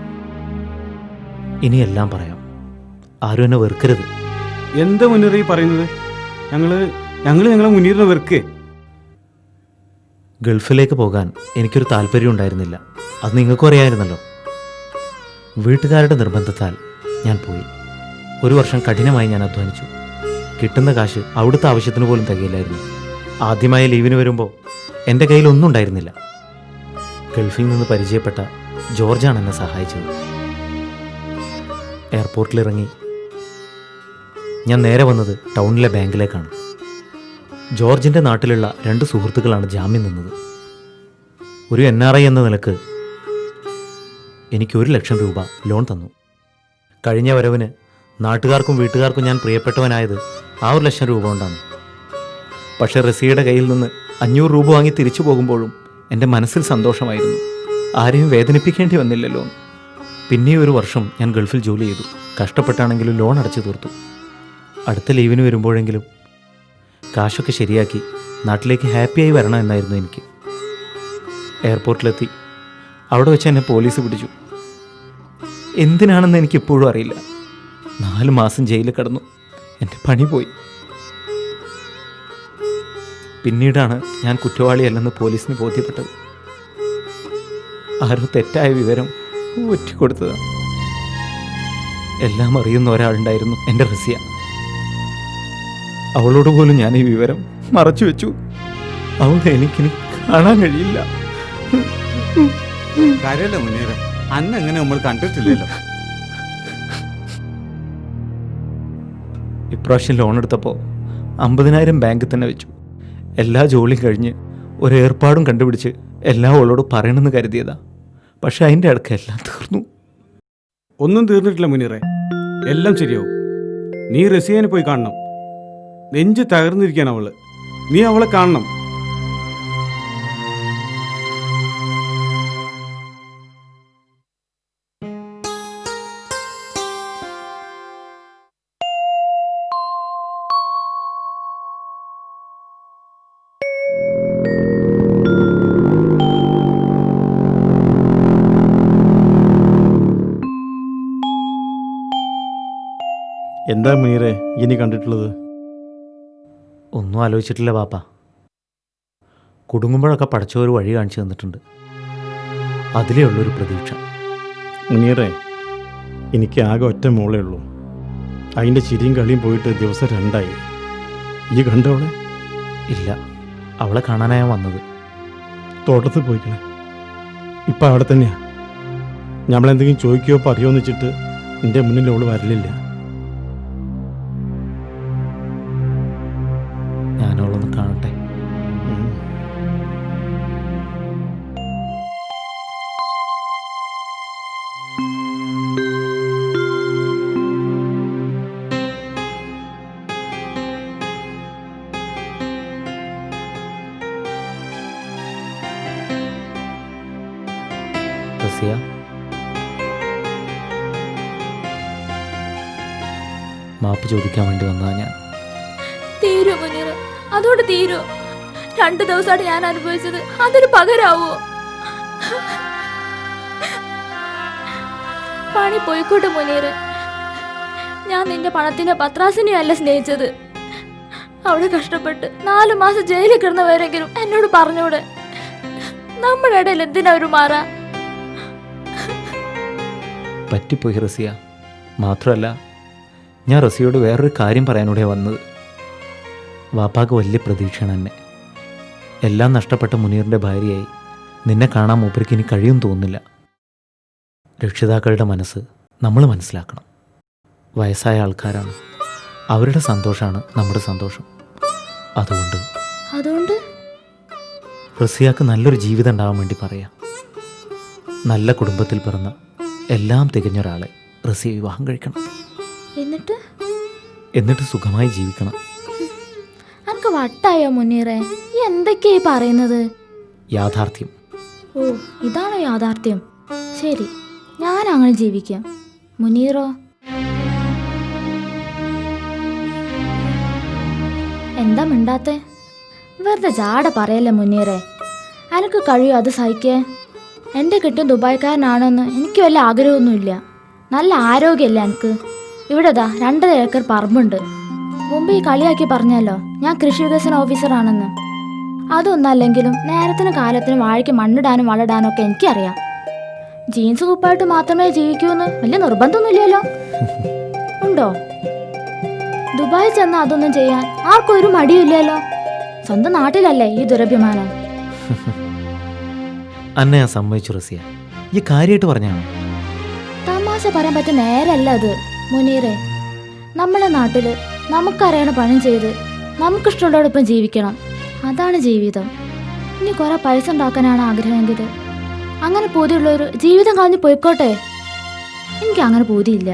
ഇനിയെല്ലാം പറയാം. ആരും എന്നെ വെറുക്കരുത്. എന്താ മുനീർ പറയുന്നത്? ഞങ്ങളെ മുനീറിനെ വെറുക്കേ? ഗൾഫിലേക്ക് പോകാൻ എനിക്കൊരു താല്പര്യം ഉണ്ടായിരുന്നില്ല. അത് നിങ്ങൾക്കും അറിയാമായിരുന്നല്ലോ. വീട്ടുകാരുടെ നിർബന്ധത്താൽ ഞാൻ പോയി. 1 വർഷം കഠിനമായി ഞാൻ അധ്വാനിച്ചു. കിട്ടുന്ന കാശ് അവിടുത്തെ ആവശ്യത്തിന് പോലും തികയില്ലായിരുന്നു. ആദ്യമായി ലീവിന് വരുമ്പോൾ എൻ്റെ കയ്യിൽ ഒന്നും ഉണ്ടായിരുന്നില്ല. ഗൾഫിൽ നിന്ന് പരിചയപ്പെട്ട ജോർജാണ് എന്നെ സഹായിച്ചത്. എയർപോർട്ടിലിറങ്ങി ഞാൻ നേരെ വന്നത് ടൗണിലെ ബാങ്കിലേക്കാണ്. ജോർജിൻ്റെ നാട്ടിലുള്ള 2 സുഹൃത്തുക്കളാണ് ജാമ്യം നിന്നത്. ഒരു NRI എന്ന നിലക്ക് എനിക്ക് 1 ലക്ഷം രൂപ ലോൺ തന്നു. കഴിഞ്ഞ വരവിന് നാട്ടുകാർക്കും വീട്ടുകാർക്കും ഞാൻ പ്രിയപ്പെട്ടവനായത് ആ 1 ലക്ഷം രൂപ കൊണ്ടാണ്. പക്ഷേ റസിയുടെ കയ്യിൽ നിന്ന് 500 രൂപ വാങ്ങി തിരിച്ചു പോകുമ്പോഴും എൻ്റെ മനസ്സിൽ സന്തോഷമായിരുന്നു. ആരെയും വേദനിപ്പിക്കേണ്ടി വന്നില്ലല്ലോ. പിന്നെ 1 വർഷം ഞാൻ ഗൾഫിൽ ജോലി ചെയ്തു. കഷ്ടപ്പെട്ടാണെങ്കിലും ലോൺ അടച്ചു തീർത്തു. അടുത്ത ലീവിന് വരുമ്പോഴെങ്കിലും കാശൊക്കെ ശരിയാക്കി നാട്ടിലേക്ക് ഹാപ്പിയായി വരണം എന്നായിരുന്നു എനിക്ക്. എയർപോർട്ടിലെത്തി. അവിടെ വെച്ച് എന്നെ പോലീസ് പിടിച്ചു. എന്തിനാണെന്ന് എനിക്കിപ്പോഴും അറിയില്ല. 4 മാസം ജയിലിൽ കിടന്നു. എൻ്റെ പണി പോയി. പിന്നീടാണ് ഞാൻ കുറ്റവാളിയല്ലെന്ന് പോലീസിന് ബോധ്യപ്പെട്ടത്. ആരോ തെറ്റായ വിവരം ഒറ്റിക്കൊടുത്തതാണ്. എല്ലാം അറിയുന്ന ഒരാളുണ്ടായിരുന്നു, എൻ്റെ റസിയ. അവളോട് പോലും ഞാൻ ഈ വിവരം മറച്ചു വെച്ചു. അവളെ എനിക്കിനി കാണാൻ കഴിയില്ല. കാര്യമല്ല മുനീറ, അന്ന് എങ്ങനെ നമ്മൾ കണ്ടിട്ടില്ലല്ലോ. ഇപ്രാവശ്യം ലോൺ എടുത്തപ്പോൾ 50,000 ബാങ്കിൽ തന്നെ വെച്ചു. എല്ലാ ജോലിയും കഴിഞ്ഞ് ഒരു ഏർപ്പാടും കണ്ടുപിടിച്ച് എല്ലാം അവളോട് പറയണമെന്ന് കരുതിയതാ. പക്ഷെ അതിൻ്റെ ഇടയ്ക്ക് എല്ലാം തീർന്നു. ഒന്നും തീർന്നിട്ടില്ല മുനീറെ, എല്ലാം ശരിയാവും. നീ റസിയനെ പോയി കാണണം. നെഞ്ച് തകർന്നിരിക്കുകയാണ് അവള്. നീ അവളെ കാണണം. എന്താ മുനീറെ ഇനി കണ്ടിട്ടുള്ളത്? ഒന്നും ആലോചിച്ചിട്ടില്ല പാപ്പ. കുടുങ്ങുമ്പോഴൊക്കെ പടച്ചോര് വഴി കാണിച്ചു തന്നിട്ടുണ്ട്. അതിലേ ഉള്ളൊരു പ്രതീക്ഷ. മുനീറെ, എനിക്ക് ആകെ ഒറ്റ മോളേ ഉള്ളൂ. അതിൻ്റെ ചിരിയും കളിയും പോയിട്ട് ദിവസം 2ആയി. ഈ കണ്ടവളെ? ഇല്ല, അവളെ കാണാനാണ് വന്നത്. തോട്ടത്തിൽ പോയിക്കണേ. ഇപ്പം അവിടെ തന്നെയാ. നമ്മളെന്തെങ്കിലും ചോദിക്കുകയോ പറയുമോ വെച്ചിട്ട് എൻ്റെ മുന്നിൽ അവള് വരലില്ല. ഞാനവളൊന്ന് കാണട്ടെ. റസിയ, മാപ്പ് ചോദിക്കാൻ വേണ്ടി വന്നതാ ഞാൻ. തീരൂ മുനീറ, അതോട് തീരൂ. 2 ദിവസമായിട്ട് ഞാൻ അനുഭവിച്ചത് അതൊരു പകരാവോ? പണി പോയിക്കോട്ടെ മുനീറ. ഞാൻ നിന്റെ പണത്തിന്റെ പത്രാസിനെയും അല്ല സ്നേഹിച്ചത്. അവിടെ കഷ്ടപ്പെട്ട് 4 മാസം ജയിലിൽ കിടന്നവരെങ്കിലും എന്നോട് പറഞ്ഞൂടെ? നമ്മുടെ ഇടയിൽ എന്തിനാ ഒരു മാറാ? പറ്റിപ്പോയി റസിയ. മാത്രമല്ല, ഞാൻ റസിയോട് വേറൊരു കാര്യം പറയാനൂടെ വന്നത്. വാപ്പാക്ക് വലിയ പ്രതീക്ഷയാണ് എന്നെ. എല്ലാം നഷ്ടപ്പെട്ട മുനീറിൻ്റെ ഭാര്യയായി നിന്നെ കാണാൻ മൂപ്പർക്ക് ഇനി കഴിയും തോന്നുന്നില്ല. രക്ഷിതാക്കളുടെ മനസ്സ് നമ്മൾ മനസ്സിലാക്കണം. വയസ്സായ ആൾക്കാരാണ്, അവരുടെ സന്തോഷമാണ് നമ്മുടെ സന്തോഷം. അതുകൊണ്ട് റസിയാക്ക് നല്ലൊരു ജീവിതം ഉണ്ടാവാൻ വേണ്ടി പറയാം. നല്ല കുടുംബത്തിൽ പിറന്ന എല്ലാം തികഞ്ഞൊരാളെ റസിയ വിവാഹം കഴിക്കണം. എന്നിട്ട് സുഖമായി ജീവിക്കണം. അനക്ക് വട്ടായോ മുനീറേ? എന്തൊക്കെയായി പറയുന്നത്? യാഥാർത്ഥ്യം. ഓ, ഇതാണോ യാഥാർത്ഥ്യം? ശരി, ഞാൻ അങ്ങനെ ജീവിക്കാം. മുനീറോ? എന്താ മിണ്ടാത്തെ? വെറുതെ ജാട പറയല്ലേ മുനീറേ. അനക്ക് കഴിയോ അത് സഹിക്കേ? എൻ്റെ കെട്ടും ദുബായ്ക്കാരനാണെന്ന് എനിക്ക് വല്ല ആഗ്രഹമൊന്നുമില്ല. നല്ല ആരോഗ്യമല്ലേ എനിക്ക്? ഇവിടെതാ 2 ഏക്കർ പറമ്പുണ്ട്. മുമ്പ് ഈ കളിയാക്കി പറഞ്ഞല്ലോ ഞാൻ കൃഷി വികസന ഓഫീസറാണെന്ന്. അതൊന്നല്ലെങ്കിലും നേരത്തിനും കാലത്തിനും വാഴയ്ക്ക് മണ്ണിടാനും വളടാനും ഒക്കെ എനിക്കറിയാം. ജീൻസ് കുപ്പായിട്ട് മാത്രമേ ജീവിക്കൂന്ന് വലിയ നിർബന്ധമൊന്നുമില്ലല്ലോ. ഉണ്ടോ? ദുബായിൽ ചെന്ന അതൊന്നും ചെയ്യാൻ ആർക്കും ഒരു മടിയില്ലല്ലോ. സ്വന്തം നാട്ടിലല്ലേ ഈ ദുരഭിമാനം. അന്നെ ഞാൻ സമ്മതിച്ചു റസിയ. ഈ കാര്യമായിട്ട് പറഞ്ഞാണ്. തമാശ പറയാൻ പറ്റിയ നേരല്ല അത് മുനീറെ. നമ്മളെ നാട്ടില് നമുക്കറിയണ പണി ചെയ്ത് നമുക്കിഷ്ടമുള്ളതോടൊപ്പം ജീവിക്കണം. അതാണ് ജീവിതം. ഇനി കുറെ പൈസ ഉണ്ടാക്കാനാണ് ആഗ്രഹമെങ്കിൽ അങ്ങനെ പൂതിയുള്ളൊരു ജീവിതം കളഞ്ഞ് പോയിക്കോട്ടെ. എനിക്ക് അങ്ങനെ പൂതിയില്ല.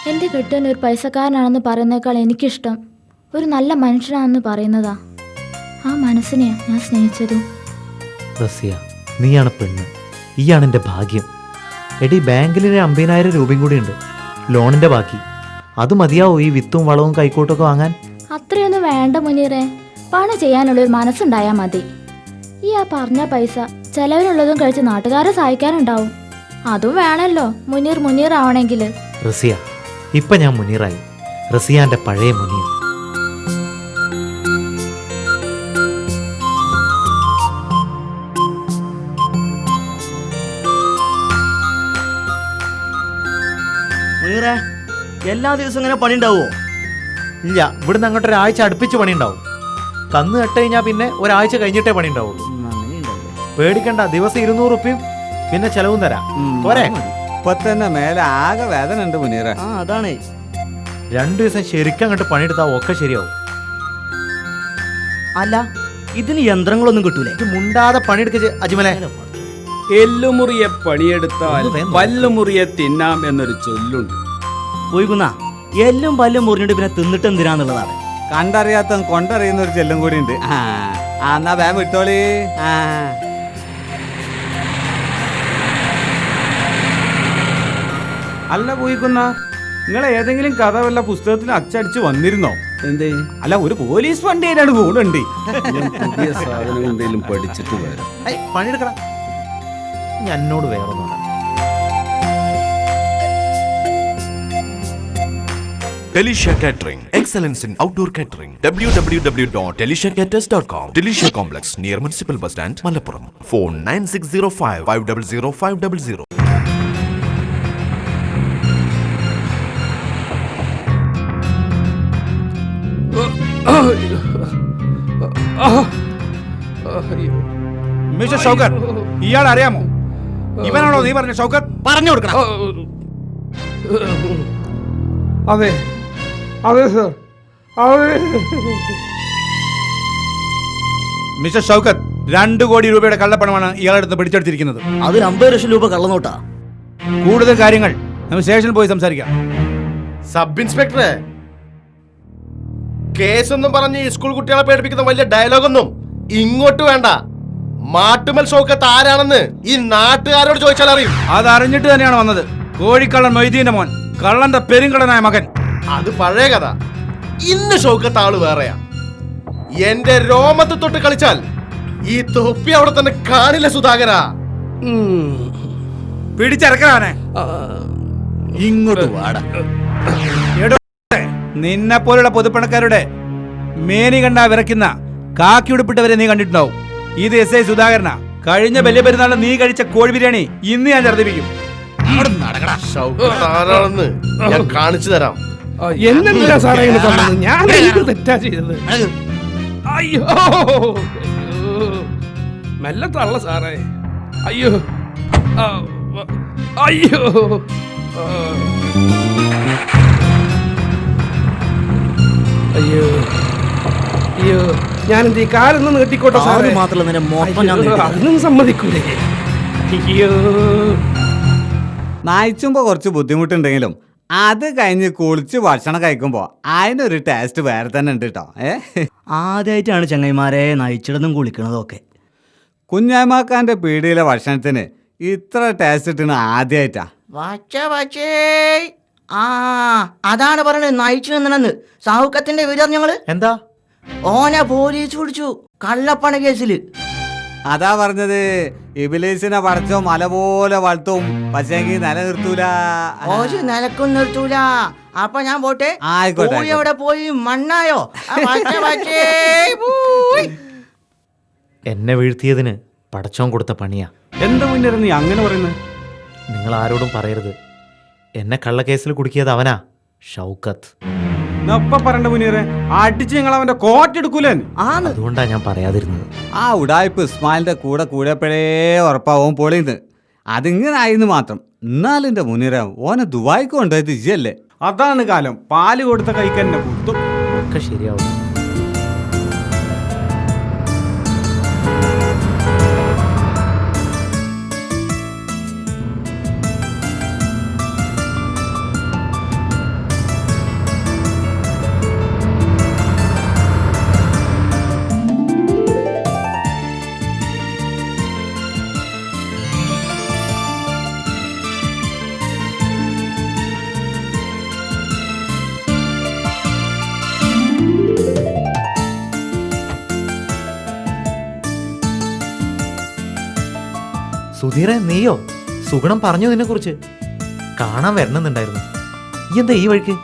എൻ്റെ കെട്ടിയൻ ഒരു പൈസക്കാരനാണെന്ന് പറയുന്നേക്കാൾ എനിക്കിഷ്ടം ഒരു നല്ല മനുഷ്യനാണെന്ന് പറയുന്നതാ. ആ മനസ്സിനെയാ ഞാൻ സ്നേഹിച്ചതും. റസിയ, നീയാണ് പെണ്ണ്, ഈയാണ് എൻ്റെ ഭാഗ്യം. എടി, ബാങ്കിൽ 50,000 രൂപയും കൂടി ഉണ്ട്, ലോണിൻ്റെ ബാക്കി. അത് മതിയാവോ ഈ വിത്തും വളവും കൈക്കോട്ടൊക്കെ വാങ്ങാൻ? അത്രയൊന്നും വേണ്ട മുനീറെ. പണി ചെയ്യാനുള്ളൊരു മനസ്സുണ്ടായാൽ മതി. ഈ ആ പറഞ്ഞ പൈസ ചെലവിനുള്ളതും കഴിച്ച് നാട്ടുകാരെ സഹായിക്കാനുണ്ടാവും. അതും വേണമല്ലോ മുനീർ ആവണമെങ്കിൽ. റസിയ, ഇപ്പൊ ഞാൻ മുനീറായി. റസിയാന്റെ പഴയ മുനീർ. മുനീറേ, എല്ലാ ദിവസവും ഇങ്ങനെ പണി ഉണ്ടാവുമോ? ഇല്ല, ഇവിടുന്ന് അങ്ങോട്ട് ഒരാഴ്ച അടുപ്പിച്ച് പണി ഉണ്ടാവും. കന്ന് കെട്ട് കഴിഞ്ഞാൽ പിന്നെ ഒരാഴ്ച കഴിഞ്ഞിട്ടേ പണി ഉണ്ടാവുള്ളൂ. പേടിക്കണ്ട, ദിവസം 200 റുപ്യയും പിന്നെ ചെലവും തരാം. പോരെ? ഇപ്പൊ തന്നെ മേലെ ആകെ വേദന ഉണ്ട് മുനീറ. അതാണ് 2 ദിവസം ശരിക്കും അങ്ങോട്ട് പണിയെടുത്താൽ ഒക്കെ ശരിയാവും. അല്ല, ഇതിന് യന്ത്രങ്ങളൊന്നും കിട്ടൂലേ? ഇത് മുണ്ടാതെ പണിയെടുക്ക അജ്മലെ. എല്ലുമുറിയെ പണിയെടുത്താൽ പല്ലുമുറിയെ തിന്നാം എന്നൊരു ചൊല്ലുണ്ട്. പോയിക്കുന്ന എല്ലും പല്ലും മുറിഞ്ഞിട്ട് പിന്നെ തിന്നിട്ട് എന്തിനാന്നുള്ളതാണ്. കണ്ടറിയാത്ത കൊണ്ടറിയുന്ന ഒരു ചെല്ലും കൂടി ഉണ്ട്. എന്നാ വേഗം വിട്ടോളി. അല്ല പോയിക്കുന്ന, നിങ്ങൾ ഏതെങ്കിലും കഥ വല്ല പുസ്തകത്തിൽ അച്ചടിച്ച് വന്നിരുന്നോ? എന്തേ? അല്ല, ഒരു പോലീസ് വണ്ടിയിലാണ് കൂടുണ്ട്. പുതിയ സാധനം എന്തെങ്കിലും പഠിച്ചിട്ട് വരാം. പണിയെടുക്കണം. എന്നോട് വേറൊന്നും Delicia Catering, excellence in outdoor catering. www.deliciacaters.com. Delicia Complex near Municipal Bus Stand, Malappuram. Phone 9605 500 500. Mister Shoukath, ഇയാൾ അറിയാമോ? ഇവനാണോ നീ പറഞ്ഞ ഷൗക്കത്ത്? പറഞ്ഞു കൊടുക്കണം. അതെ അതെ സർ, അതെ. മിസ്റ്റർ ഷൗക്കത്ത്, 2 കോടി രൂപയുടെ കള്ളപ്പണമാണ് ഇയാളെടുത്ത് പിടിച്ചെടുത്തിരിക്കുന്നത്. അതിൽ 50 ലക്ഷം രൂപ കള്ളനോട്ടാ. കൂടുതൽ കാര്യങ്ങൾ നമുക്ക് സ്റ്റേഷനിൽ പോയി സംസാരിക്കാം. സബ് ഇൻസ്പെക്ടറെ, കേസൊന്നും പറഞ്ഞ് ഈ സ്കൂൾ കുട്ടികളെ പേടിപ്പിക്കുന്ന വലിയ ഡയലോഗൊന്നും ഇങ്ങോട്ട് വേണ്ട. മാട്ടുമൽ ഷൗക്കത്ത് ആരാണെന്ന് ഈ നാട്ടുകാരോട് ചോദിച്ചാൽ അറിയും. അത് അറിഞ്ഞിട്ട് തന്നെയാണ് വന്നത്. കോഴിക്കള്ളൻ മൊയ്തീന്റെ മോൻ, കള്ളന്റെ പെരുങ്കള്ളനായ മകൻ. അത് പഴയ കഥ. ഇന്ന് ഷൗക്കത്ത് ആള് വേറെയാ. എന്റെ രോമത്ത് തൊട്ട് കളിച്ചാൽ ഈ തൊപ്പി അവിടെ തന്നെ കാണില്ല സുധാകര. പിടിച്ചിറക്കാനെ ഇങ്ങോട്ട് വാട. നിന്നെ പോലുള്ള പൊതുപ്പണക്കാരുടെ മേനി കണ്ടാ വിറയ്ക്കുന്ന കാക്കിയുടുപ്പിട്ടവരെ നീ കണ്ടിട്ടുണ്ടാവും. ഇത് SI സുധാകരനാ. കഴിഞ്ഞ വലിയ പെരുന്നാളിൽ നീ കഴിച്ച കോഴി ബിരിയാണി ഇന്ന് ഞാൻ ഛർദ്ദിപ്പിക്കും. ഷൗക്കത്ത് ആരാണെന്ന് ഞാൻ കാണിച്ചു തരാം. എന്തെന്തിനാ സാറേ ഇങ്ങനെ പറഞ്ഞത്? ഞാൻ എന്ത് തെറ്റാ ചെയ്തത്? അയ്യോ, മെല്ലെ തള്ള സാറേ. അയ്യോ അയ്യോ, അയ്യോ അയ്യോ, ഞാനെന്ത് ഈ കാലൊന്നും നീട്ടിക്കോട്ടെ സാറേ? മാത്രമല്ല അതൊന്നും സമ്മതിക്കൂലേ? അയ്യോ, നയിച്ചുമ്പോ കുറച്ച് ബുദ്ധിമുട്ടുണ്ടെങ്കിലും അത് കഴിഞ്ഞ് കുളിച്ച് ഭക്ഷണം കഴിക്കുമ്പോ അതിനൊരു ടേസ്റ്റ് വേറെ തന്നെ ഉണ്ട് കേട്ടോ. ആദ്യമായിട്ടാണ് ചങ്ങൈമാരെ നയിച്ചിടന്നും കുളിക്കണതും ഒക്കെ. കുഞ്ഞാമാക്കാന്റെ പീടിയിലെ ഭക്ഷണത്തിന് ഇത്ര ടേസ്റ്റ് കിട്ടുന്ന ആദ്യമായിട്ടാ. അതാണ് പറയണത് നയിച്ചു സാഹുക്കത്തിന്റെ വിവരം ഞങ്ങള് എന്താ ഓനെ പോലീസ് പിടിച്ചു കള്ളപ്പണ കേസില്. അതാ പറഞ്ഞത്, ഇബിലീസിനെ പടച്ചോ മല പോലെ വളർത്തും, പക്ഷേങ്കിൽ നിലനിർത്തൂല. നിലക്കും നിർത്തൂല. അപ്പൊ ഞാൻ പോട്ടെ. ആയിക്കോട്ടെ. അവിടെ പോയി മണ്ണായോ? എന്നെ വീഴ്ത്തിയതിന് പടച്ചോൻ കൊടുത്ത പണിയാ. എന്താ മുന്നേറെ നീ അങ്ങനെ പറയുന്നത്? നിങ്ങൾ ആരോടും പറയരുത്, എന്നെ കള്ളക്കേസിൽ കുടുക്കിയത് അവനാ, ഷൗക്കത്ത്. ഇപ്പൊ പറയണ്ട മുന്നേറെ, അടിച്ച് ഞങ്ങൾ അവന്റെ കോറ്റെടുക്കൂലേ. അതുകൊണ്ടാ ഞാൻ പറയാതിരുന്നത്. ആ ഉടായ്പ് ഇസ്മായിലിന്റെ കൂടെ കൂടിയപ്പോഴേ ഉറപ്പാവും പൊളിന്ന്. അതിങ്ങനെ ആയിന്ന് മാത്രം. എന്നാലും എന്റെ മുനീറ ഓനെ ദുബായിക്ക് കൊണ്ടുപോയത് ഇജല്ലേ. അതാണ് കാലം, പാല് കൊടുത്ത കൈക്കന്നെ കുത്തും. ഒക്കെ ശരിയാവും. സുധീറെ, നീയോ? സുഗുണം പറഞ്ഞു നിന്നെ കുറിച്ച്. കാണാൻ വരണമെന്നുണ്ടായിരുന്നു. ഈ എന്താ ഈ വഴിക്ക്?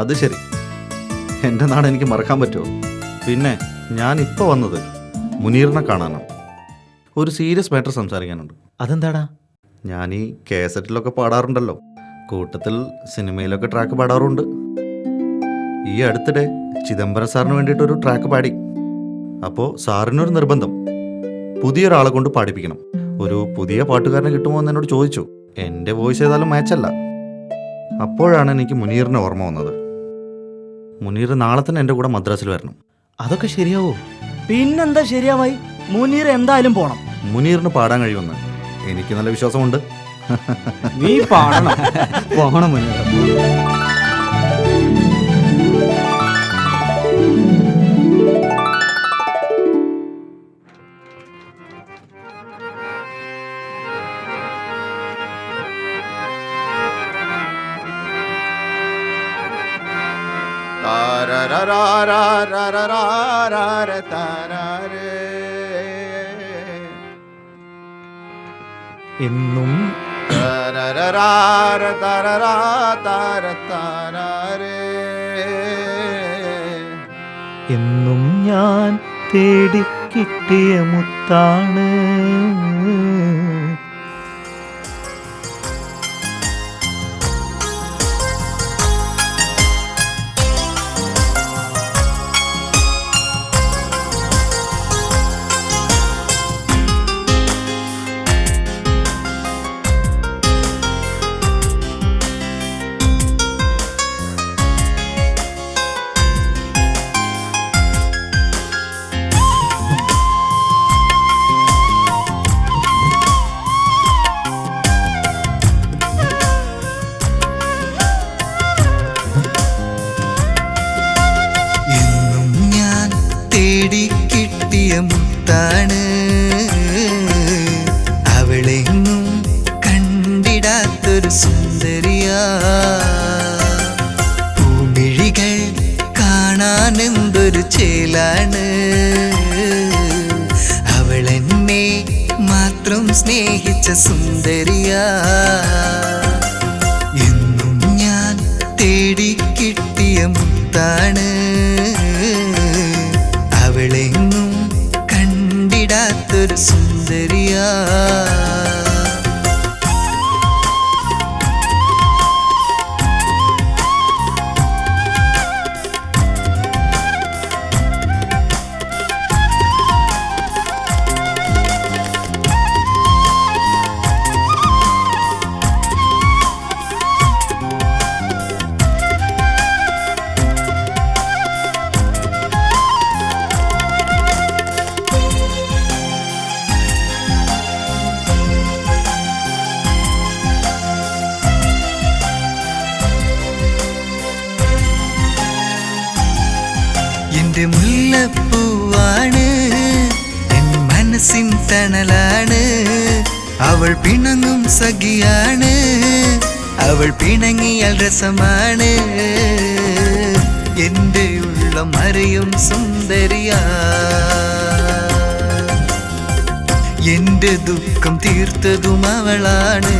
അത് ശരി, എൻ്റെ നാട് എനിക്ക് മറക്കാൻ പറ്റുമോ? പിന്നെ ഞാൻ ഇപ്പോൾ വന്നത് മുനീറിനെ കാണാനാണ്. ഒരു സീരിയസ് മാറ്റർ സംസാരിക്കാനുണ്ട്. അതെന്താടാ? ഞാൻ ഈ കേസറ്റിലൊക്കെ പാടാറുണ്ടല്ലോ, കൂട്ടത്തിൽ സിനിമയിലൊക്കെ ട്രാക്ക് പാടാറുണ്ട്. ഈ അടുത്തിടെ ചിദംബരം സാറിന് വേണ്ടിയിട്ടൊരു ട്രാക്ക് പാടി. അപ്പോൾ സാറിനൊരു നിർബന്ധം, പുതിയൊരാളെ കൊണ്ട് പാടിപ്പിക്കണം. ഒരു പുതിയ പാട്ടുകാരനെ കിട്ടുമോ എന്ന് എന്നോട് ചോദിച്ചു. എൻ്റെ വോയിസ് ഏതായാലും മാച്ചല്ല. അപ്പോഴാണ് എനിക്ക് മുനീറിനെ ഓർമ്മ വന്നത്. മുനീർ നാളെ തന്നെ എൻ്റെ കൂടെ മദ്രാസിൽ വരണം. അതൊക്കെ ശരിയാവോ? പിന്നെന്താ ശരിയാവായി? മുനീർ എന്തായാലും പോണം. മുനീറിന് പാടാൻ കഴിയുമെന്ന് എനിക്ക് നല്ല വിശ്വാസമുണ്ട്. നീ പാടണം. പോകണം മുനീറ. എന്നും എന്നും ഞാൻ തേടിക്കിട്ടിയ മുത്താണ്. മുത്താണ് അവളെങ്ങും കണ്ടിടാത്തൊരു സുന്ദരിയാ. പൂമിഴികൾ കാണാൻ എന്തൊരു ചേലാണ്. അവളെന്നെ മാത്രം സ്നേഹിച്ച സുന്ദരിയാ. എന്നും ഞാൻ തേടിക്കിട്ടിയ മുത്താണ് അവളെങ്ങും കണ്ടിടാത്തൊരു സുന്ദരിയാ. എന്റെ മുല്ലപ്പൂവാണ്, എൻ മനസ്സിൻ തണലാണ്. അവൾ പിണങ്ങും സഖിയാണ്, അവൾ പിണങ്ങിയാൽ രസമാണ്. എന്റെ ഉള്ളം അറിയും സുന്ദരിയാ. എന്റെ ദുഃഖം തീർത്തതും അവളാണ്.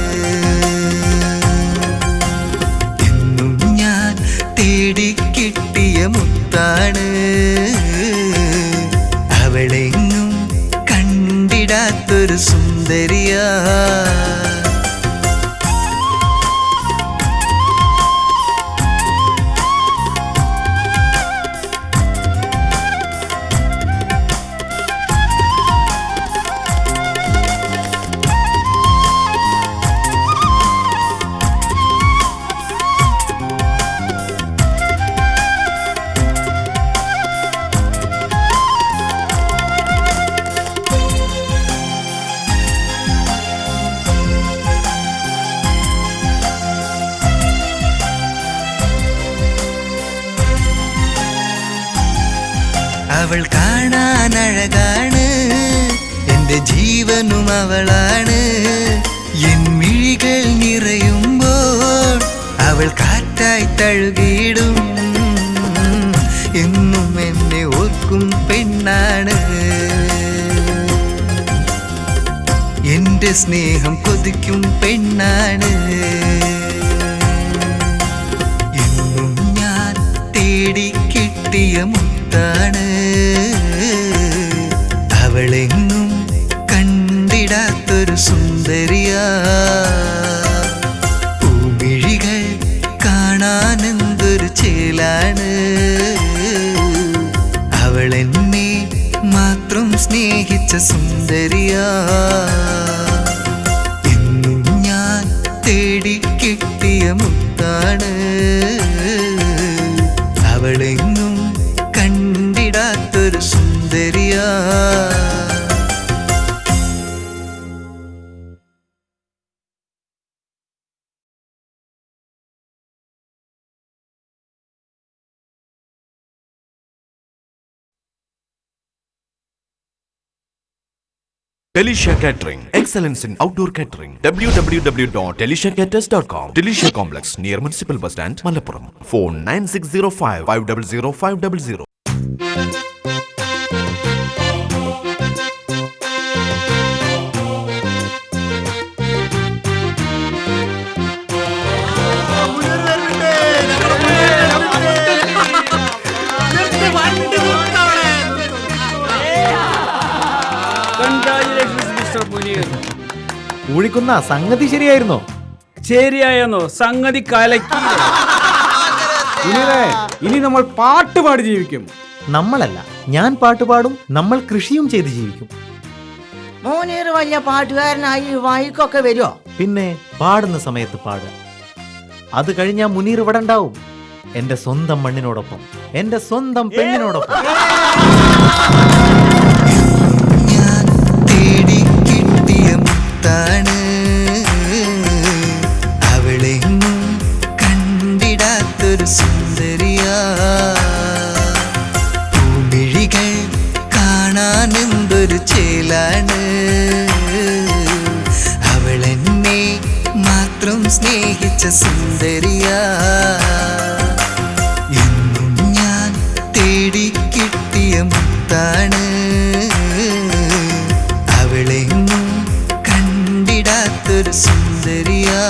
എന്നും ഞാൻ തേടിക്കിട്ടിയ മുത്താണ് അവളെങ്ങും കണ്ടിടാത്തൊരു സുന്ദരി. സുന്ദരിയാ. അവൾ കാണാൻ അഴകാണ്, എൻ്റെ ജീവനും അവളാണ്. എൻ മിഴികൾ നിറയുമ്പോൾ അവൾ കാറ്റായി തഴുകിയിടും. എന്നും എന്നെ ഓർക്കും പെണ്ണാണ്. എൻ്റെ സ്നേഹം കൊതിക്കും പെണ്ണാണ്. എന്നും ഞാൻ തേടി കിട്ടിയ മുത്താണ്. അവളെങ്ങും കണ്ടിടാത്തൊരു സുന്ദരിയാ. പൂമിഴികൾ കാണാനെന്തൊരു ചേലാണ്. അവളെന്നെ മാത്രം സ്നേഹിച്ച സുന്ദരിയാ. എന്നും ഞാൻ തേടി കിട്ടിയ മുത്താണ്. അവളെങ്ങും കണ്ടിടാത്തൊരു സുന്ദരിയാ. Delicia Catering. Excellence in outdoor catering. www.deliciacaters.com. Delicia Complex near Municipal Bus Stand, Malappuram. Phone 9605 500 500. ഊഴിക്കുന്ന സംഗതി ശരിയായിരുന്നോ? ശരിയായെന്നോ? സംഗതി കലക്കി. ഇനി നമ്മൾ പാട്ടുപാടി ജീവിക്കും. നമ്മളല്ല, ഞാൻ പാട്ടുപാടും, നമ്മൾ കൃഷിയും ചെയ്ത് ജീവിക്കും. മോനേറ് വലിയ പാട്ടുകാരനായി വായിക്കൊക്കെ വരുമോ? പിന്നെ പാടുന്ന സമയത്ത് പാടുക. അത് കഴിഞ്ഞാൽ മുനീർ ഇവിടെ ഉണ്ടാവും, എന്റെ സ്വന്തം മണ്ണിനോടൊപ്പം, എന്റെ സ്വന്തം പെണ്ണിനോടൊപ്പം. അവളെങ്ങും കണ്ടിടാത്തൊരു സുന്ദരിയാ. പൂമിഴികൾ കാണാനെന്തൊരു ചേലാണ്. അവളെന്നെ മാത്രം സ്നേഹിച്ച സുന്ദരിയാ. എന്നും ഞാൻ തേടി കിട്ടിയ മുത്താണ്. അവളെങ്ങും കണ്ടിടാത്തൊരു സുന്ദരിയാ.